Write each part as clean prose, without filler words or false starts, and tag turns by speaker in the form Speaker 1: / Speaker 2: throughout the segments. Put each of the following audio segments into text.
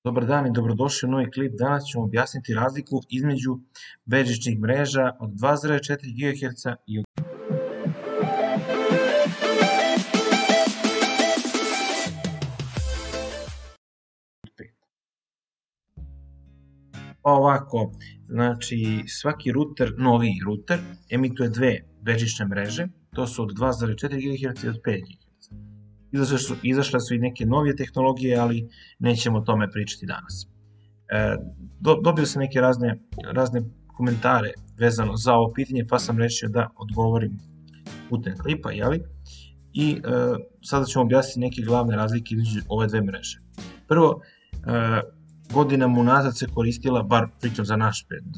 Speaker 1: Dobar dan i dobrodošli u novi klip. Danas ćemo objasniti razliku između bežičnih mreža od 2,4 GHz i od Pa ovako, znači svaki ruter, novi ruter, emituje dve bežične mreže, to su od 2,4 GHz i od 5 GHz. Izašle su i neke novije tehnologije, ali nećemo o tome pričati danas. Dobio sam neke razne komentare vezano za ovo pitanje, pa sam rešio da odgovorim putem klipa, i sada ćemo objasniti neke glavne razlike između ove dve mreže. Prvo, godinama unazad se koristila, bar pričam za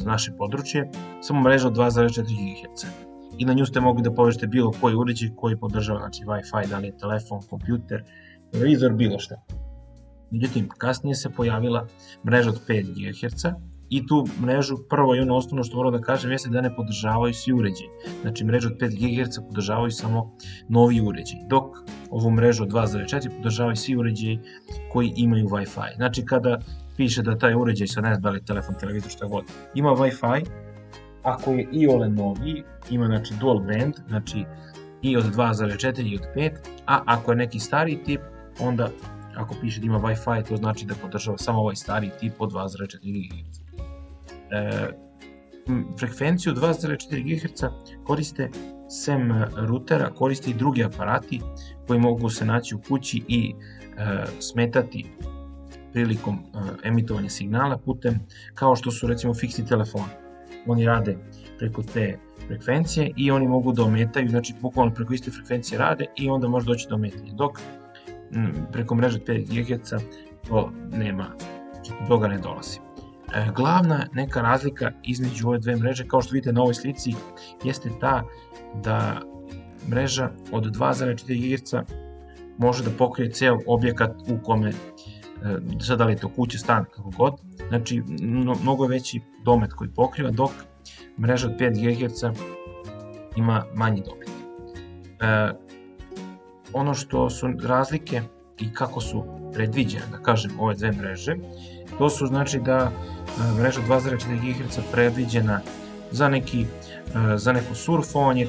Speaker 1: naše područje, samo mreža od 2,4 GHz. I na nju ste mogli da povežete bilo koji uređaj koji podržava, znači Wi-Fi, da li je telefon, kompjuter, televizor, bilo šta. Međutim, kasnije se pojavila mreža od 5 GHz i tu mrežu, prvo i ono osnovno što moram da kažem jeste da ne podržavaju svi uređaji. Znači mrežu od 5 GHz podržavaju samo novi uređaji, dok ovu mrežu od 2,4 podržavaju svi uređaji koji imaju Wi-Fi. Znači kada piše da taj uređaj, sad ne znam da li je telefon, televizor, šta god, ima Wi-Fi, ako je iole novi, ima znači dual band, znači i od 2,4 i od 5, a ako je neki stariji tip, onda ako piše da ima Wi-Fi, to znači da podržava samo ovaj stariji tip od 2,4 GHz. Frekvenciju 2,4 GHz koriste sem rutera, koriste i drugi aparati koji mogu se naći u kući i smetati prilikom emitovanja signala putem, kao što su recimo fiksni telefoni. Oni rade preko te frekvencije i oni mogu da ometaju, znači bukvalno preko iste frekvencije rade i onda može doći do ometanja, dok preko mreže od 5 GHz to nema, znači do toga ne dolazi. Glavna neka razlika između ove dve mreže, kao što vidite na ovoj slici, jeste ta da mreža od 2,4 GHz može da pokrije ceo objekat u kome, sad da li je to kuća, stan, kako god, znači mnogo veći domet koji pokriva, dok mreža od 5 GHz ima manji domet. Ono što su razlike i kako su predviđene, da kažem, ove dve mreže, to su znači da mreža 2,4 GHz predviđena za neko surfovanje,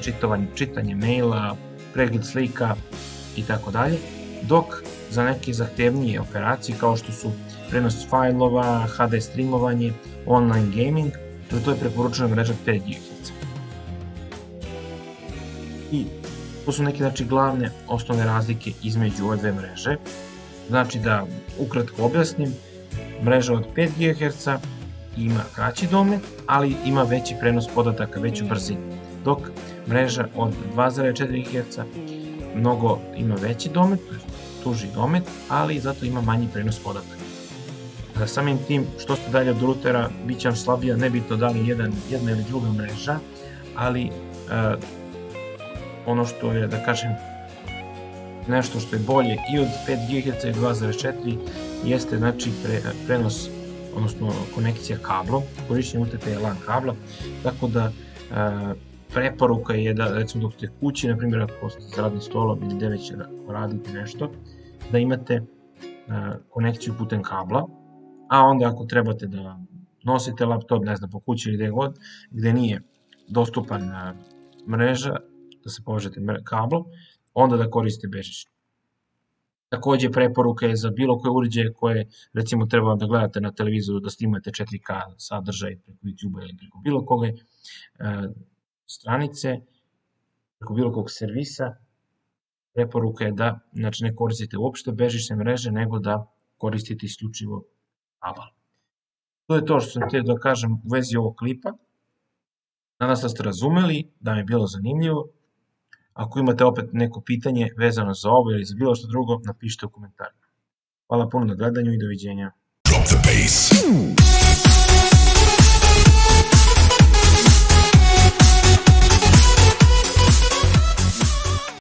Speaker 1: čitanje maila, pregled slika i tako dalje, dok za neke zahtevnije operacije kao što su prenos fajlova, HD streamovanje, online gaming, to je preporučena mreža 5 GHz. I to su neke glavne osnovne razlike između ove dve mreže. Znači da ukratko objasnim, mreža od 5 GHz ima kraći domet, ali ima veći prenos podataka, veću brzinu, dok mreža od 2,4 GHz mnogo ima veći domet, duži domet, ali zato ima manji prenos podataka. Samim tim, što ste dalje od rutera, bit će vam slabija, nebitno da li jedna ili druga mreža, ali ono što je, da kažem, nešto što je bolje i od 5 GHz i 2,4 jeste znači prenos, odnosno konekcija kablom, korišćenje UTP LAN kabla, tako da preporuka je da, recimo dok ste kući, na primjer ako ste za radnim stolom ili gde već radite nešto, da imate konekciju putem kabla, a onda ako trebate da nosite laptop, ne znam, po kući ili gde god, gde nije dostupan mreža, da se povežete kablom, onda da koristite bežični. Takođe preporuka je za bilo koje uređaje koje recimo treba da gledate na televizoru, da snimate 4K sadržaj preko YouTube ili preko bilo koje stranice, preko bilo kog servisa, preporuka je da ne koristite uopšte bežične mreže, nego da koristite isključivo kabel. To je to što sam htio da kažem u vezi ovog klipa. Nadam se da ste razumeli, da mi je bilo zanimljivo. Ako imate opet neko pitanje vezano za ovo ili za bilo što drugo, napišite u komentarima. Hvala puno na gledanju i doviđenja.